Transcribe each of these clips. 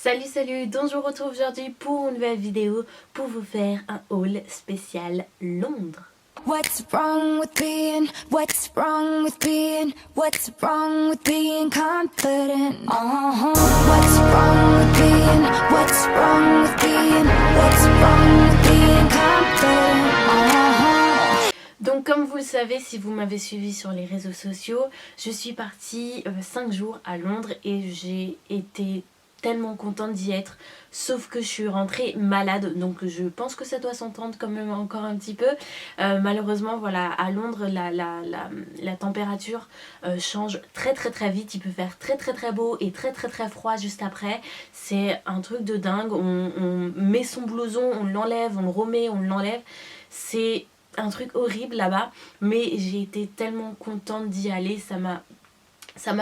Salut, donc je vous retrouve aujourd'hui pour une nouvelle vidéo pour vous faire un haul spécial Londres. What's wrong with being, what's wrong with being, what's wrong with being confident? What's wrong with being, what's wrong with being, what's wrong with being confident? Donc comme vous le savez, si vous m'avez suivi sur les réseaux sociaux, je suis partie 5 jours à Londres et j'ai été tellement contente d'y être, sauf que je suis rentrée malade, donc je pense que ça doit s'entendre quand même encore un petit peu. Malheureusement, voilà, à Londres, la température change très vite. Il peut faire très beau et très froid juste après. C'est un truc de dingue. On met son blouson, on l'enlève, on le remet, on l'enlève. C'est un truc horrible là-bas, mais j'ai été tellement contente d'y aller. Ça m'a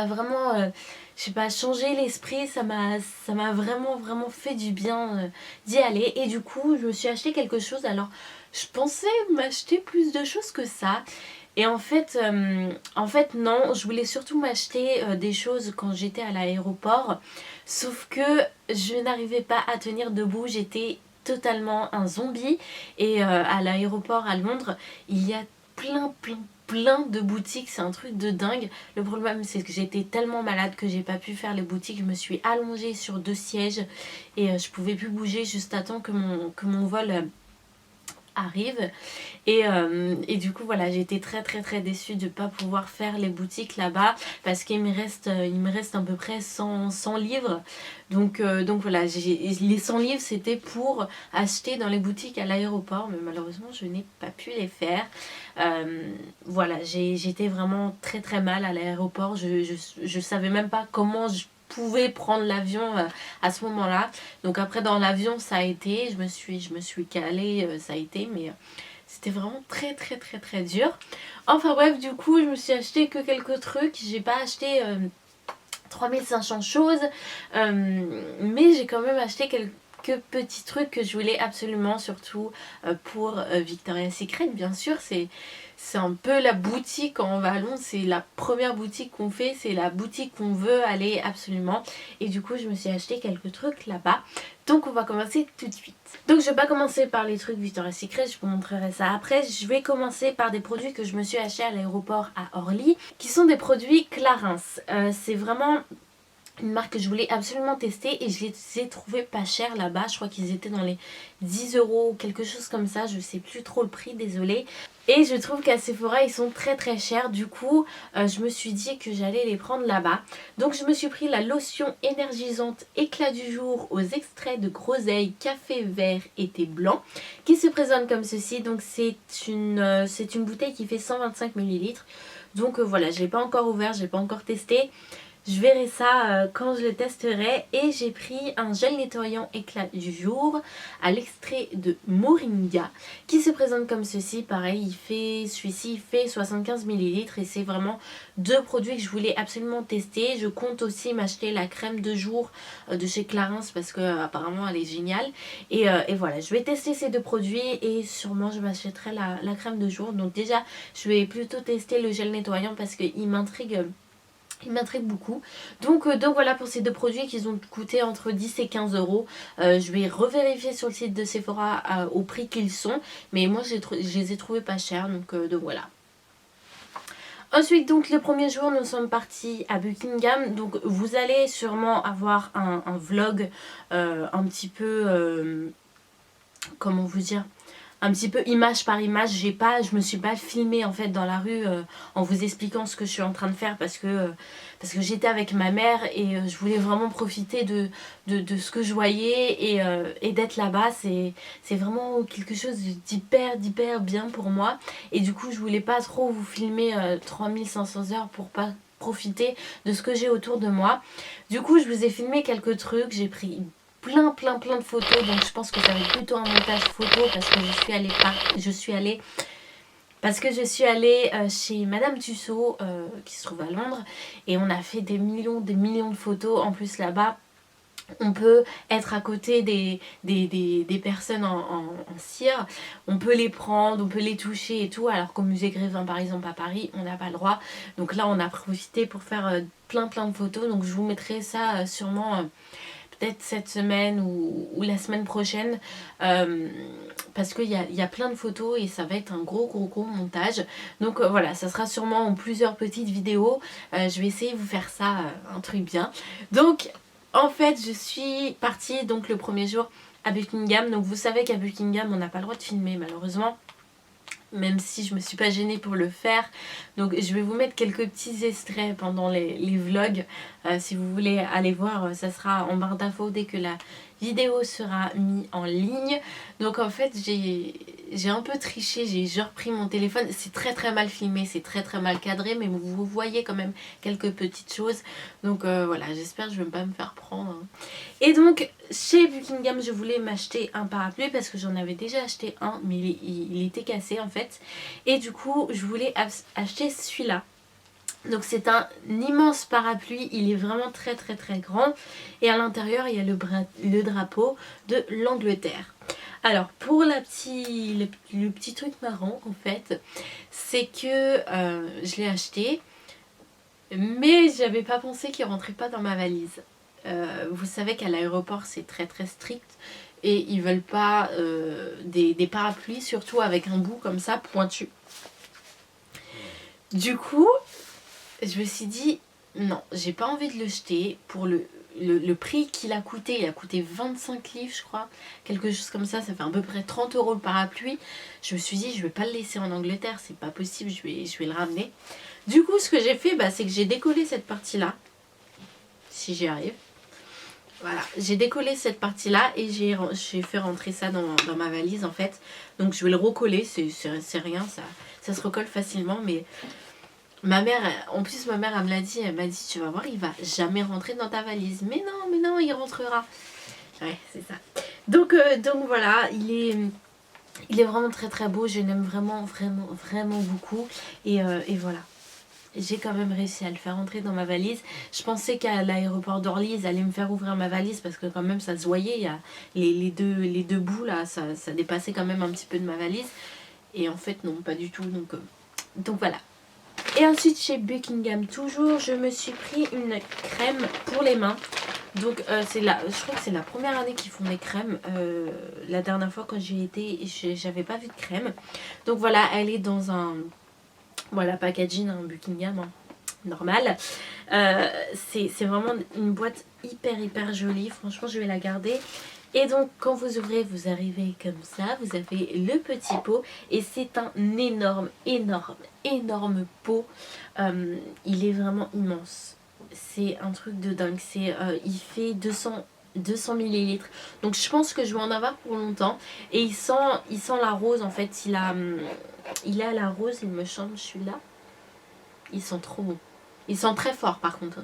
vraiment je sais pas, changé l'esprit. Ça m'a vraiment fait du bien d'y aller. Et du coup je me suis acheté quelque chose. Alors je pensais m'acheter plus de choses que ça, et en fait non, je voulais surtout m'acheter des choses quand j'étais à l'aéroport, sauf que je n'arrivais pas à tenir debout, j'étais totalement un zombie. Et à l'aéroport à Londres, il y a plein de boutiques, c'est un truc de dingue. Le problème, c'est que j'étais tellement malade que j'ai pas pu faire les boutiques. Je me suis allongée sur 2 sièges et je pouvais plus bouger juste à temps que mon vol arrive. Et du coup voilà, j'ai été très déçue de ne pas pouvoir faire les boutiques là-bas, parce qu'il me reste à peu près 100 livres. Donc voilà, les 100 livres c'était pour acheter dans les boutiques à l'aéroport, mais malheureusement je n'ai pas pu les faire. Voilà, j'étais vraiment très mal à l'aéroport. Je savais même pas comment je pouvais prendre l'avion à ce moment-là. Donc après dans l'avion ça a été, je me suis calée, ça a été, mais c'était vraiment très dur. Enfin bref, du coup je me suis acheté que quelques trucs. J'ai pas acheté 3500 choses, mais j'ai quand même acheté quelques petits trucs que je voulais absolument, surtout pour Victoria's Secret. Bien sûr, c'est un peu la boutique quand on va à Londres, c'est la première boutique qu'on fait, c'est la boutique qu'on veut aller absolument. Et du coup je me suis acheté quelques trucs là-bas. Donc on va commencer tout de suite. Donc je vais pas commencer par les trucs Victoria's Secret, je vous montrerai ça après. Je vais commencer par des produits que je me suis acheté à l'aéroport à Orly, qui sont des produits Clarins. C'est vraiment une marque que je voulais absolument tester et je les ai trouvés pas chers là-bas. Je crois qu'ils étaient dans les 10 euros ou quelque chose comme ça, je sais plus trop le prix, désolée. Et je trouve qu'à Sephora ils sont très chers. Du coup je me suis dit que j'allais les prendre là-bas. Donc je me suis pris la lotion énergisante éclat du jour aux extraits de groseille, café vert et thé blanc, qui se présente comme ceci. Donc c'est une bouteille qui fait 125 ml. Donc voilà, je l'ai pas encore ouvert, je l'ai pas encore testé. Je verrai ça quand je le testerai. Et j'ai pris un gel nettoyant éclat du jour à l'extrait de moringa, qui se présente comme ceci. Pareil, celui-ci il fait 75 ml et c'est vraiment deux produits que je voulais absolument tester. Je compte aussi m'acheter la crème de jour de chez Clarins parce que apparemment elle est géniale. Et voilà, je vais tester ces deux produits et sûrement je m'achèterai la crème de jour. Donc déjà je vais plutôt tester le gel nettoyant parce qu'il m'intrigue. Il m'intrigue beaucoup. Donc voilà pour ces deux produits qui ont coûté entre 10 et 15 euros. Je vais revérifier sur le site de Sephora au prix qu'ils sont. Mais moi je les ai trouvés pas chers. Donc voilà. Ensuite, donc le premier jour, nous sommes partis à Buckingham. Donc vous allez sûrement avoir un vlog un petit peu... comment vous dire, un petit peu image par image. Je me suis pas filmée en fait dans la rue en vous expliquant ce que je suis en train de faire, parce que j'étais avec ma mère et je voulais vraiment profiter de ce que je voyais et d'être là-bas. C'est vraiment quelque chose d'hyper bien pour moi, et du coup je voulais pas trop vous filmer 3500 heures pour pas profiter de ce que j'ai autour de moi. Du coup je vous ai filmé quelques trucs, j'ai pris plein de photos, donc je pense que ça va être plutôt un montage photo parce que je suis allée chez Madame Tussaud qui se trouve à Londres, et on a fait des millions de photos. En plus là-bas on peut être à côté des personnes en cire, on peut les prendre, on peut les toucher et tout, alors qu'au musée Grévin par exemple à Paris on n'a pas le droit. Donc là on a profité pour faire plein de photos, donc je vous mettrai ça sûrement peut-être cette semaine ou la semaine prochaine, parce qu'il y a plein de photos et ça va être un gros montage. Donc voilà, ça sera sûrement en plusieurs petites vidéos. Je vais essayer de vous faire ça, un truc bien. Donc en fait je suis partie donc le premier jour à Buckingham. Donc vous savez qu'à Buckingham on n'a pas le droit de filmer malheureusement, même si je me suis pas gênée pour le faire. Donc je vais vous mettre quelques petits extraits pendant les vlogs. Si vous voulez aller voir, ça sera en barre d'infos dès que la vidéo sera mise en ligne. Donc en fait j'ai un peu triché, j'ai repris mon téléphone. C'est très mal filmé, c'est très mal cadré, mais vous voyez quand même quelques petites choses. Donc voilà, j'espère que je ne vais pas me faire prendre, hein. Et donc chez Buckingham je voulais m'acheter un parapluie parce que j'en avais déjà acheté un, mais il était cassé en fait. Et du coup je voulais acheter celui-là. Donc c'est un immense parapluie, il est vraiment très grand. Et à l'intérieur il y a le drapeau de l'Angleterre. Alors pour le petit truc marrant en fait, c'est que je l'ai acheté, mais j'avais pas pensé qu'il rentrait pas dans ma valise. Vous savez qu'à l'aéroport c'est très strict et ils veulent pas des parapluies, surtout avec un bout comme ça pointu. Du coup je me suis dit non, j'ai pas envie de le jeter pour le prix qu'il a coûté. Il a coûté 25 livres je crois, quelque chose comme ça, ça fait à peu près 30 € le parapluie. Je me suis dit je vais pas le laisser en Angleterre, c'est pas possible, je vais le ramener. Du coup ce que j'ai fait, c'est que j'ai décollé cette partie là, si j'y arrive. Voilà, j'ai décollé cette partie là et j'ai fait rentrer ça dans ma valise en fait. Donc je vais le recoller, c'est rien, ça se recolle facilement. Mais ma mère, en plus ma mère elle me l'a dit, elle m'a dit tu vas voir il va jamais rentrer dans ta valise. Mais non il rentrera. Ouais c'est ça. Donc voilà, il est vraiment très beau, je l'aime vraiment beaucoup. Et voilà. J'ai quand même réussi à le faire entrer dans ma valise. Je pensais qu'à l'aéroport d'Orly, ils allaient me faire ouvrir ma valise parce que quand même ça se voyait. Il y a les deux bouts là, ça dépassait quand même un petit peu de ma valise. Et en fait non, pas du tout. Donc voilà. Et ensuite chez Buckingham toujours, je me suis pris une crème pour les mains. Donc je crois que c'est la première année qu'ils font des crèmes. La dernière fois quand j'y étais, j'avais pas vu de crème. Donc voilà, elle est dans un... Voilà, packaging, hein, Buckingham, hein, normal. C'est vraiment une boîte hyper jolie. Franchement, je vais la garder. Et donc, quand vous ouvrez, vous arrivez comme ça. Vous avez le petit pot. Et c'est un énorme pot. Il est vraiment immense. C'est un truc de dingue. Il fait 200 ml. Donc, je pense que je vais en avoir pour longtemps. Et il sent la rose, en fait. Il a la rose, il me semble, celui-là. Ils sont trop bons. Ils sont très forts par contre.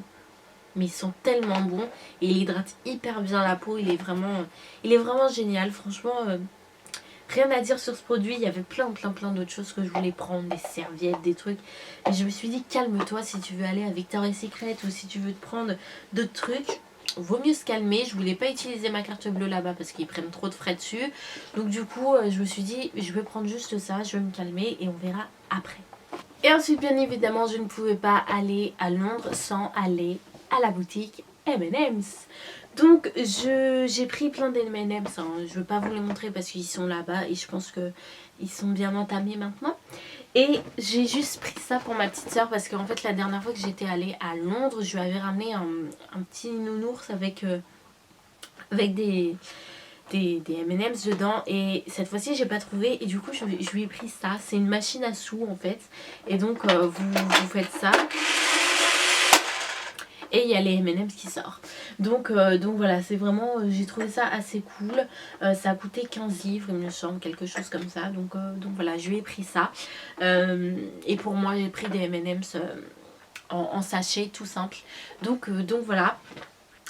Mais ils sont tellement bons. Et il hydrate hyper bien la peau. Il est vraiment génial. Franchement, rien à dire sur ce produit. Il y avait plein d'autres choses que je voulais prendre. Des serviettes, des trucs. Mais je me suis dit, calme-toi si tu veux aller à Victoria's Secret ou si tu veux te prendre d'autres trucs. Vaut mieux se calmer. Je voulais pas utiliser ma carte bleue là-bas parce qu'ils prennent trop de frais dessus. Donc du coup je me suis dit je vais prendre juste ça, je vais me calmer et on verra après. Et ensuite bien évidemment je ne pouvais pas aller à Londres sans aller à la boutique M&M's. Donc j'ai pris plein d'M&M's, hein. Je ne veux pas vous les montrer parce qu'ils sont là-bas et je pense qu'ils sont bien entamés maintenant. Et j'ai juste pris ça pour ma petite soeur parce qu'en fait la dernière fois que j'étais allée à Londres, je lui avais ramené un petit nounours avec des M&M's dedans. Et cette fois-ci j'ai pas trouvé et du coup je lui ai pris ça. C'est une machine à sous en fait. Et donc vous faites ça. Et il y a les M&M's qui sortent. Donc voilà, c'est vraiment, j'ai trouvé ça assez cool. Ça a coûté 15 livres, il me semble, quelque chose comme ça. Donc voilà, je lui ai pris ça. Et pour moi, j'ai pris des M&M's en sachet, tout simple. Donc voilà.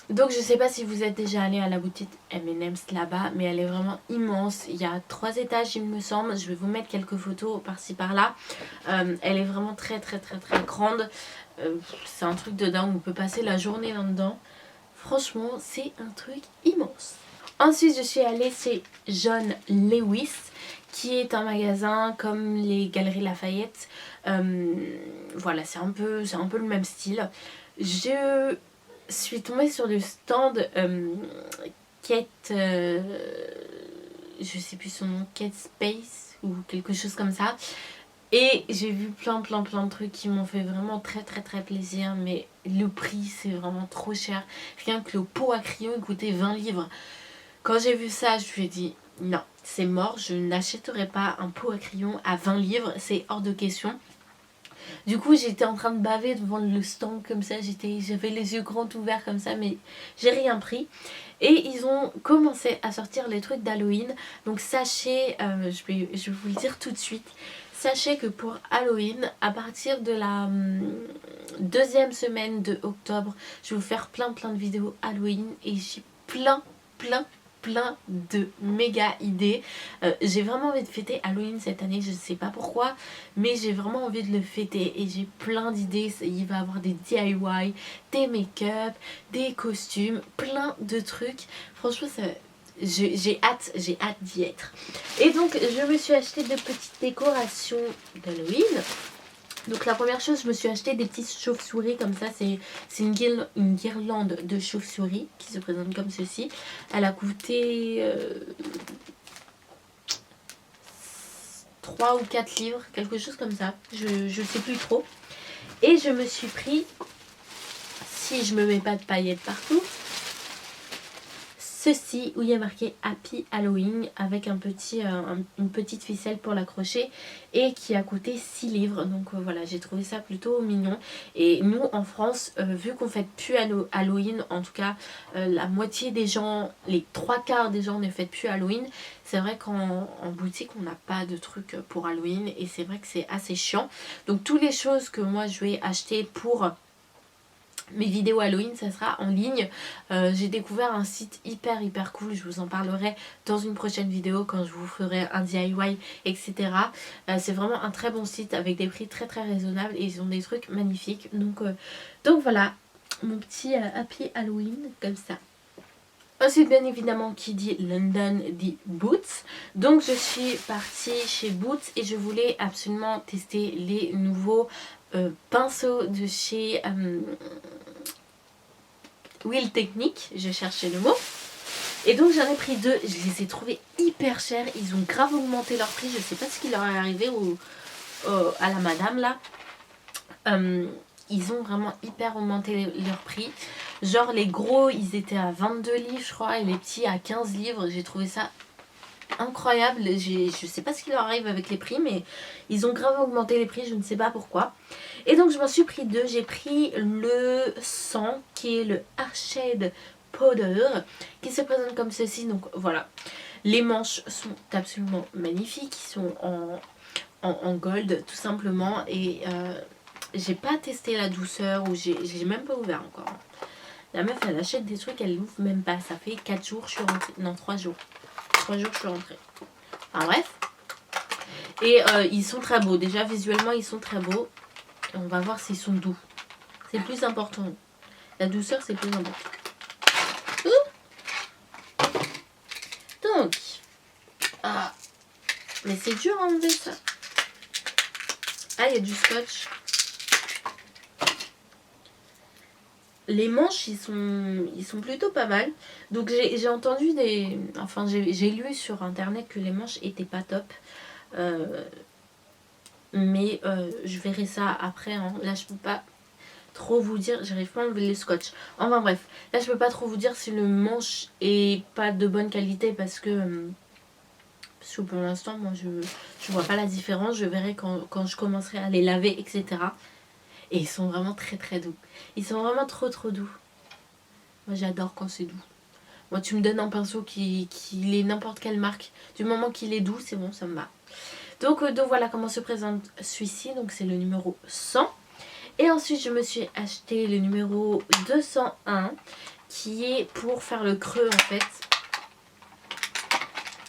Donc je sais pas si vous êtes déjà allé à la boutique M&M's là-bas, mais elle est vraiment immense. Il y a 3 étages il me semble. Je vais vous mettre quelques photos par-ci par-là. Elle est vraiment très grande. C'est un truc de dingue, on peut passer la journée là-dedans. Franchement, c'est un truc immense. Ensuite, je suis allée chez John Lewis, qui est un magasin comme les Galeries Lafayette. Voilà, c'est un peu le même style. suis tombée sur le stand Kate, je sais plus son nom, Kate Space ou quelque chose comme ça. Et j'ai vu plein de trucs qui m'ont fait vraiment très plaisir. Mais le prix c'est vraiment trop cher. Rien que le pot à crayon il coûtait 20 livres. Quand j'ai vu ça je me suis dit non, c'est mort, je n'achèterai pas un pot à crayon à 20 livres, c'est hors de question. Du coup j'étais en train de baver devant le stand comme ça, j'avais les yeux grands ouverts comme ça, mais j'ai rien pris. Et ils ont commencé à sortir les trucs d'Halloween. Donc sachez, je vais vous le dire tout de suite, sachez que pour Halloween, à partir de la deuxième semaine de octobre, je vais vous faire plein de vidéos Halloween. Et j'ai plein de méga idées. J'ai vraiment envie de fêter Halloween cette année, je ne sais pas pourquoi, mais j'ai vraiment envie de le fêter et j'ai plein d'idées. Il va y avoir des DIY, des make-up, des costumes, plein de trucs. Franchement j'ai hâte d'y être. Et donc je me suis acheté de petites décorations d'Halloween. Donc la première chose, je me suis acheté des petites chauves-souris comme ça. C'est une guirlande de chauves-souris qui se présente comme ceci. Elle a coûté 3 ou 4 livres, quelque chose comme ça. Je sais plus trop. Et je me suis pris, si je me mets pas de paillettes partout, ceci où il y a marqué Happy Halloween avec une petite ficelle pour l'accrocher et qui a coûté 6 livres. Donc voilà, j'ai trouvé ça plutôt mignon. Et nous en France, vu qu'on fête plus Halloween, en tout cas la moitié des gens, les 3/4 des gens ne fêtent plus Halloween. C'est vrai qu'en boutique on n'a pas de trucs pour Halloween et c'est vrai que c'est assez chiant. Donc toutes les choses que moi je vais acheter pour mes vidéos Halloween, ça sera en ligne. J'ai découvert un site hyper cool, je vous en parlerai dans une prochaine vidéo quand je vous ferai un DIY, etc. C'est vraiment un très bon site avec des prix très raisonnables et ils ont des trucs magnifiques. Donc voilà, mon petit Happy Halloween comme ça. Ensuite bien évidemment qui dit London dit Boots. Donc je suis partie chez Boots et je voulais absolument tester les nouveaux pinceaux de chez Wheel Technique, je cherchais le mot. Et donc j'en ai pris 2, je les ai trouvés hyper chers, ils ont grave augmenté leur prix, je sais pas ce qui leur est arrivé à la madame là. Ils ont vraiment hyper augmenté leur prix. Genre les gros ils étaient à 22 livres je crois et les petits à 15 livres, j'ai trouvé ça incroyable. Je sais pas ce qui leur arrive avec les prix mais ils ont grave augmenté les prix, je ne sais pas pourquoi. Et donc je m'en suis pris 2, j'ai pris le 100 qui est le Arshade Powder qui se présente comme ceci. Donc voilà, les manches sont absolument magnifiques, ils sont en gold tout simplement. Et j'ai pas testé la douceur ou j'ai même pas ouvert encore. La meuf elle achète des trucs, elle l'ouvre même pas. Ça fait 4 jours je suis rentrée, non 3 jours. 3 jours je suis rentrée. Enfin bref. Et ils sont très beaux, déjà visuellement ils sont très beaux. Et on va voir s'ils sont doux. C'est le plus important. La douceur c'est le plus important. Donc. Ah. Mais c'est dur à enlever ça. Ah il y a du scotch. Les manches ils sont plutôt pas mal. Donc j'ai entendu des... Enfin j'ai lu sur internet que les manches étaient pas top. Mais je verrai ça après hein. Là je peux pas trop vous dire, j'arrive pas à enlever le scotch. Enfin bref, là je peux pas trop vous dire si le manche est pas de bonne qualité parce que pour l'instant moi je vois pas la différence. Je verrai quand je commencerai à les laver etc. Et ils sont vraiment très doux. Ils sont vraiment trop doux. Moi j'adore quand c'est doux. Moi tu me donnes un pinceau qui est n'importe quelle marque. Du moment qu'il est doux c'est bon, ça me va. Donc voilà comment se présente celui-ci. Donc c'est le numéro 100. Et ensuite je me suis acheté le numéro 201 qui est pour faire le creux en fait.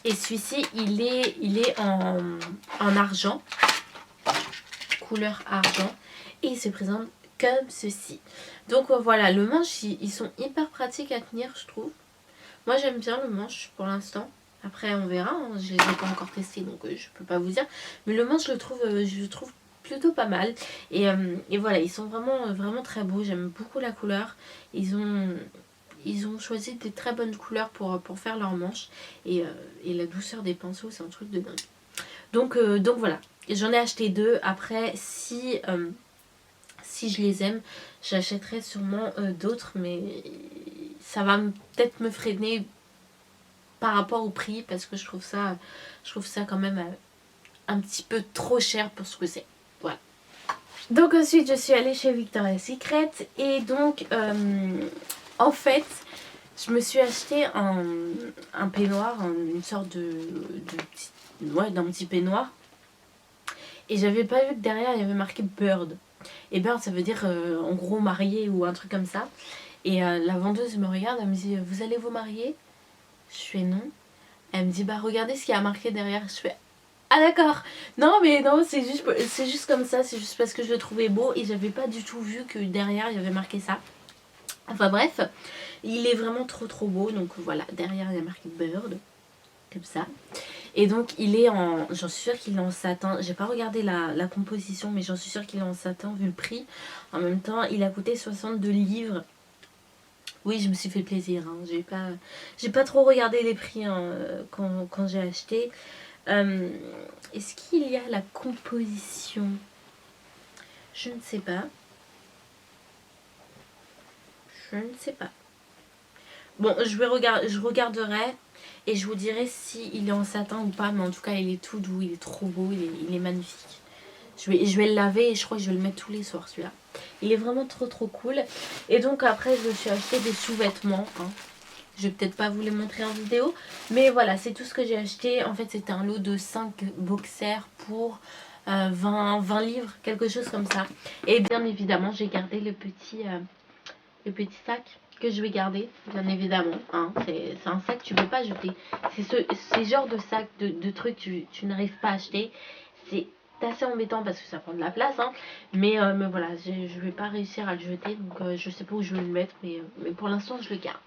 Et celui-ci il est en argent. Couleur argent. Et il se présente comme ceci. Donc voilà, le manche ils sont hyper pratiques à tenir je trouve. Moi j'aime bien le manche pour l'instant. Après on verra, hein. Je ne les ai pas encore testés donc je peux pas vous dire. Mais le manche je le trouve plutôt pas mal. Et voilà, ils sont vraiment très beaux. J'aime beaucoup la couleur. Ils ont choisi des très bonnes couleurs pour faire leurs manches. Et la douceur des pinceaux, c'est un truc de dingue. Donc voilà, j'en ai acheté 2. Après, si je les aime, j'achèterai sûrement d'autres. Mais ça va peut-être me freiner par rapport au prix. Parce que je trouve ça quand même un petit peu trop cher pour ce que c'est. Voilà. Donc ensuite, je suis allée chez Victoria's Secret. Et donc, en fait, je me suis acheté un peignoir, une sorte d'un petit peignoir. Et j'avais pas vu que derrière il y avait marqué Bird. Et Bird, ça veut dire en gros marié ou un truc comme ça. Et la vendeuse me regarde, elle me dit vous allez vous marier? Je fais non. Elle me dit bah regardez ce qu'il y a marqué derrière. Je fais ah d'accord. Non mais non, c'est juste comme ça, c'est juste parce que je le trouvais beau et j'avais pas du tout vu que derrière il y avait marqué ça. Enfin bref, il est vraiment trop beau. Donc voilà, derrière il y a marqué Bird. Comme ça. Et donc il est en... J'en suis sûre qu'il est en satin. J'ai pas regardé la composition, mais j'en suis sûre qu'il est en satin vu le prix. En même temps, il a coûté 62 livres. Oui, je me suis fait plaisir. Hein. J'ai pas trop regardé les prix quand j'ai acheté. Est-ce qu'il y a la composition? Je ne sais pas. Je ne sais pas. Bon, je regarderai. Et je vous dirai s'il est en satin ou pas. Mais en tout cas, il est tout doux. Il est trop beau. Il est magnifique. Je vais le laver et je crois que je vais le mettre tous les soirs celui-là. Il est vraiment trop cool. Et donc après, je me suis acheté des sous-vêtements. Hein. Je vais peut-être pas vous les montrer en vidéo. Mais voilà, c'est tout ce que j'ai acheté. En fait, c'était un lot de 5 boxers pour 20 livres. Quelque chose comme ça. Et bien évidemment, j'ai gardé le petit sac que je vais garder, bien évidemment. Hein. C'est un sac que tu peux pas jeter. C'est ce genre de sac, de trucs que tu n'arrives pas à acheter. C'est assez embêtant parce que ça prend de la place. Hein. Mais voilà, je vais pas réussir à le jeter. Donc je sais pas où je vais le mettre. Mais pour l'instant, je le garde.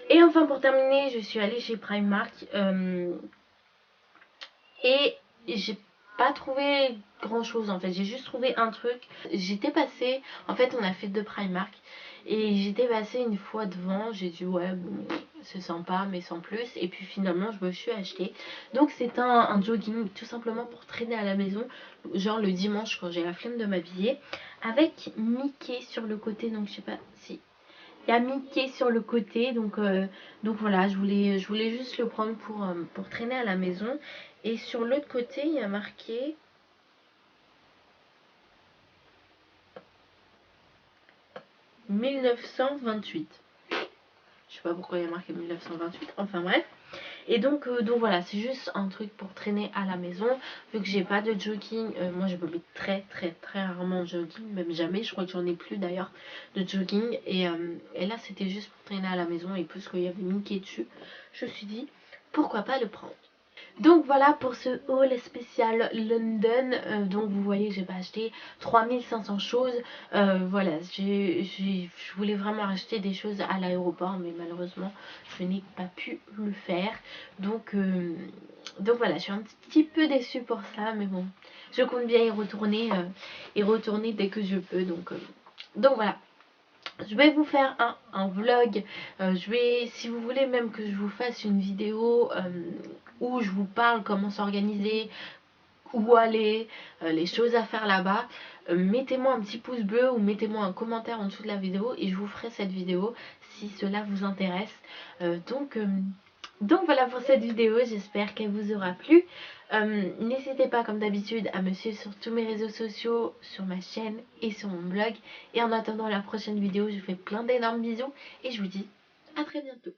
Et enfin, pour terminer, je suis allée chez Primark. Et j'ai pas trouvé grand chose en fait. J'ai juste trouvé un truc. J'étais passée. En fait, on a fait 2 Primark. Et j'étais passée une fois devant, j'ai dit ouais bon c'est sympa mais sans plus. Et puis finalement je me suis acheté. Donc c'est un jogging tout simplement pour traîner à la maison. Genre le dimanche quand j'ai la flemme de m'habiller. Avec Mickey sur le côté, donc je sais pas si... Il y a Mickey sur le côté, donc voilà, je voulais juste le prendre pour traîner à la maison. Et sur l'autre côté il y a marqué... 1928. Je sais pas pourquoi il y a marqué 1928. Enfin bref. Et donc voilà, c'est juste un truc pour traîner à la maison. Vu que j'ai pas de jogging, moi je me mets très rarement de jogging, même jamais. Je crois que j'en ai plus d'ailleurs de jogging. Et là c'était juste pour traîner à la maison. Et puisqu'il y avait Mickey dessus, je me suis dit pourquoi pas le prendre. Donc voilà pour ce haul spécial London. Donc vous voyez, j'ai pas acheté 3500 choses. Voilà, je voulais vraiment acheter des choses à l'aéroport, mais malheureusement je n'ai pas pu le faire. Donc voilà, je suis un petit peu déçue pour ça, mais bon, je compte bien y retourner dès que je peux. Donc voilà. Je vais vous faire un vlog. Si vous voulez même que je vous fasse une vidéo où je vous parle comment s'organiser, où aller, les choses à faire là-bas, mettez-moi un petit pouce bleu ou mettez-moi un commentaire en dessous de la vidéo et je vous ferai cette vidéo si cela vous intéresse. Donc voilà pour cette vidéo, j'espère qu'elle vous aura plu. N'hésitez pas comme d'habitude à me suivre sur tous mes réseaux sociaux, sur ma chaîne et sur mon blog. Et en attendant la prochaine vidéo, je vous fais plein d'énormes bisous et je vous dis à très bientôt.